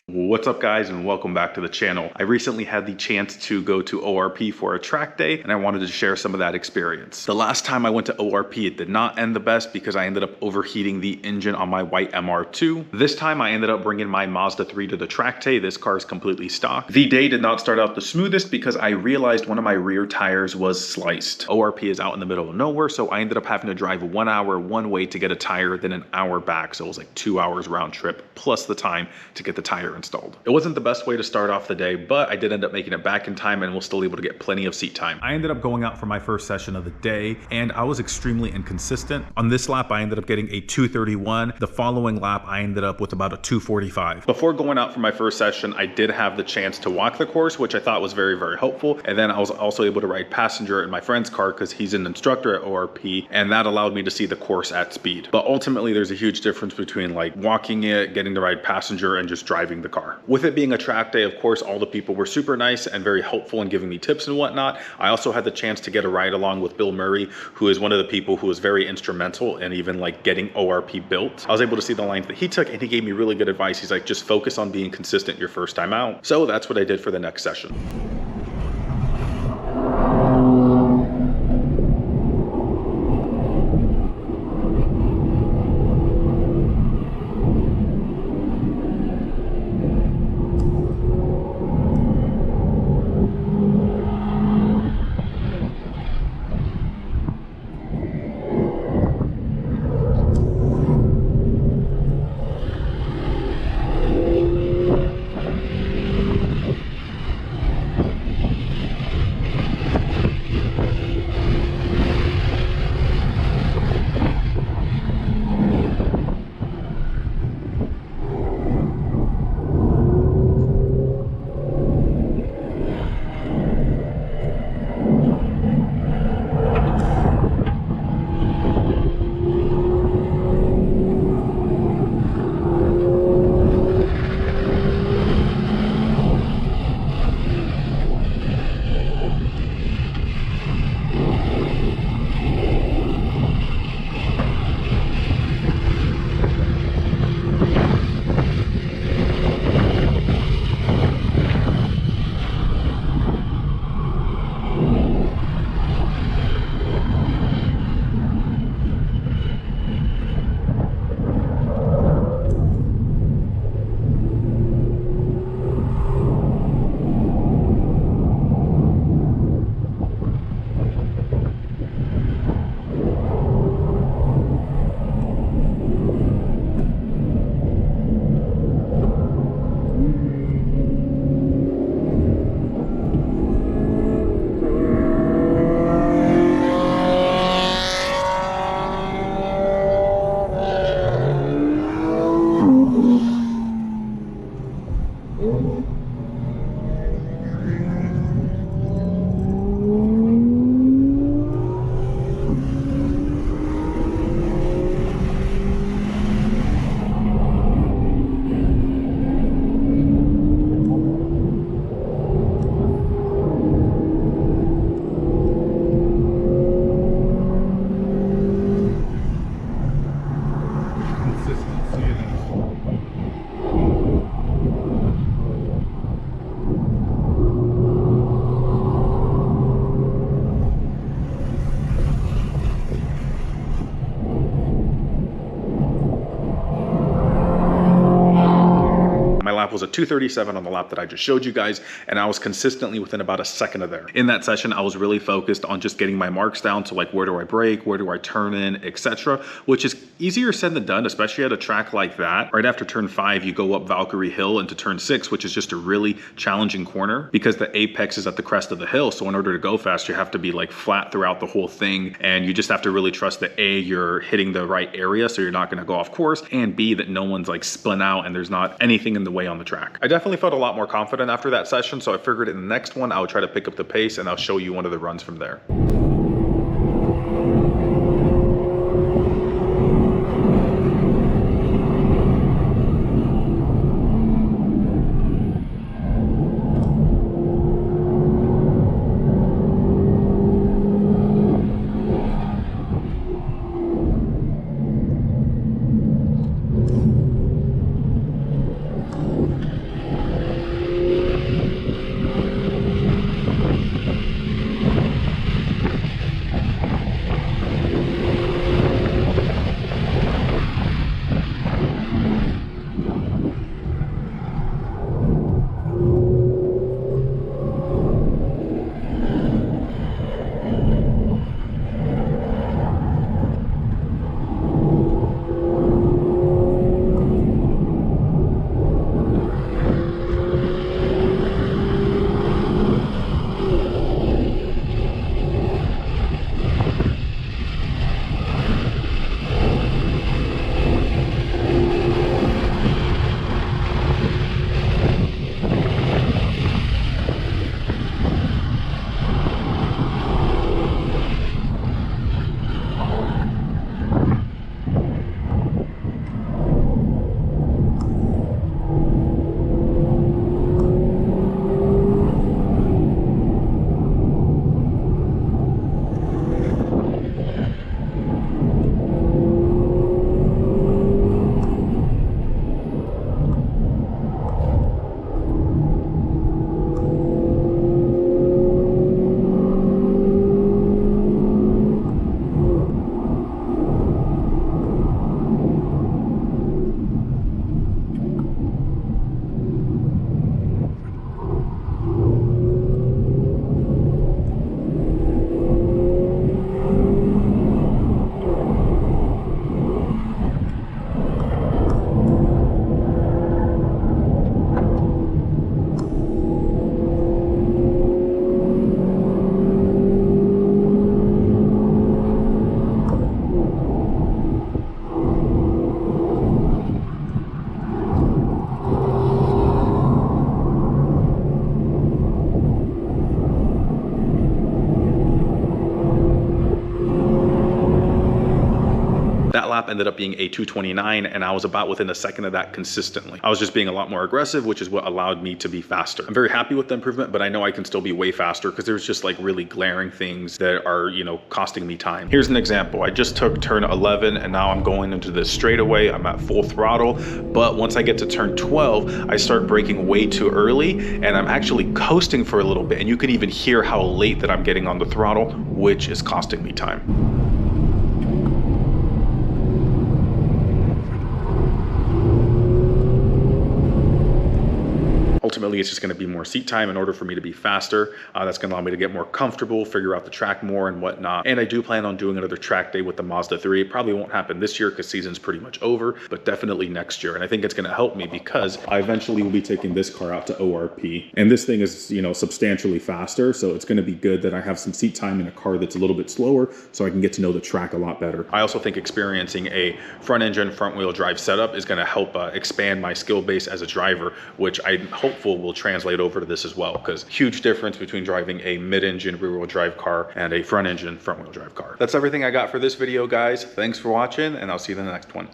What's up guys, and welcome back to the channel. I recently had the chance to go to ORP for a track day, and I wanted to share some of that experience. The last time I went to ORP, it did not end the best because I ended up overheating the engine on my white MR2. This time I ended up bringing my Mazda 3 to the track day. This car is completely stock. The day did not start out the smoothest because I realized one of my rear tires was sliced. ORP is out in the middle of nowhere, so I ended up having to drive 1 hour one way to get a tire, then an hour back. So it was like 2 hours round trip plus the time to get the tire installed. It wasn't the best way to start off the day, but I did end up making it back in time and was still able to get plenty of seat time. I ended up going out for my first session of the day, and I was extremely inconsistent. On this lap, I ended up getting a 231. The following lap, I ended up with about a 245. Before going out for my first session, I did have the chance to walk the course, which I thought was very, very helpful. And then I was also able to ride passenger in my friend's car because he's an instructor at ORP, and that allowed me to see the course at speed. But ultimately, there's a huge difference between like walking it, getting to ride passenger, and just driving the car. With it being a track day, of course, all the people were super nice and very helpful in giving me tips and whatnot. I also had the chance to get a ride along with Bill Murray, who is one of the people who was very instrumental in even like getting ORP built. I was able to see the lines that he took, and he gave me really good advice. He's like, just focus on being consistent your first time out. So that's what I did for the next session. Was a 237 on the lap that I just showed you guys, and I was consistently within about a second of there. In that session, I was really focused on just getting my marks down to like, where do I brake, where do I turn in, etc., which is easier said than done, especially at a track like that. Right after turn 5, you go up Valkyrie Hill into turn 6, which is just a really challenging corner because the apex is at the crest of the hill. So in order to go fast, you have to be like flat throughout the whole thing, and you just have to really trust that A, you're hitting the right area so you're not going to go off course, and B, that no one's like spun out and there's not anything in the way on the track. I definitely felt a lot more confident after that session, so I figured in the next one I would try to pick up the pace, and I'll show you one of the runs from there. that lap ended up being a 2:29, and I was about within a second of that consistently. I was just being a lot more aggressive, which is what allowed me to be faster. I'm very happy with the improvement, but I know I can still be way faster because there's just like really glaring things that are, you know, costing me time. Here's an example. I just took turn 11 and now I'm going into this straightaway. I'm at full throttle, but once I get to turn 12, I start braking way too early and I'm actually coasting for a little bit, and you can even hear how late that I'm getting on the throttle, which is costing me time. Ultimately, it's just going to be more seat time in order for me to be faster. That's going to allow me to get more comfortable, figure out the track more and whatnot. And I do plan on doing another track day with the Mazda 3. It probably won't happen this year because season's pretty much over, but definitely next year. And I think it's going to help me because I eventually will be taking this car out to ORP. And this thing is, you know, substantially faster. So it's going to be good that I have some seat time in a car that's a little bit slower so I can get to know the track a lot better. I also think experiencing a front engine, front wheel drive setup is going to help expand my skill base as a driver, which I hope will translate over to this as well, because huge difference between driving a mid-engine rear-wheel drive car and a front-engine front-wheel drive car. That's everything I got for this video, guys. Thanks for watching, and I'll see you in the next one.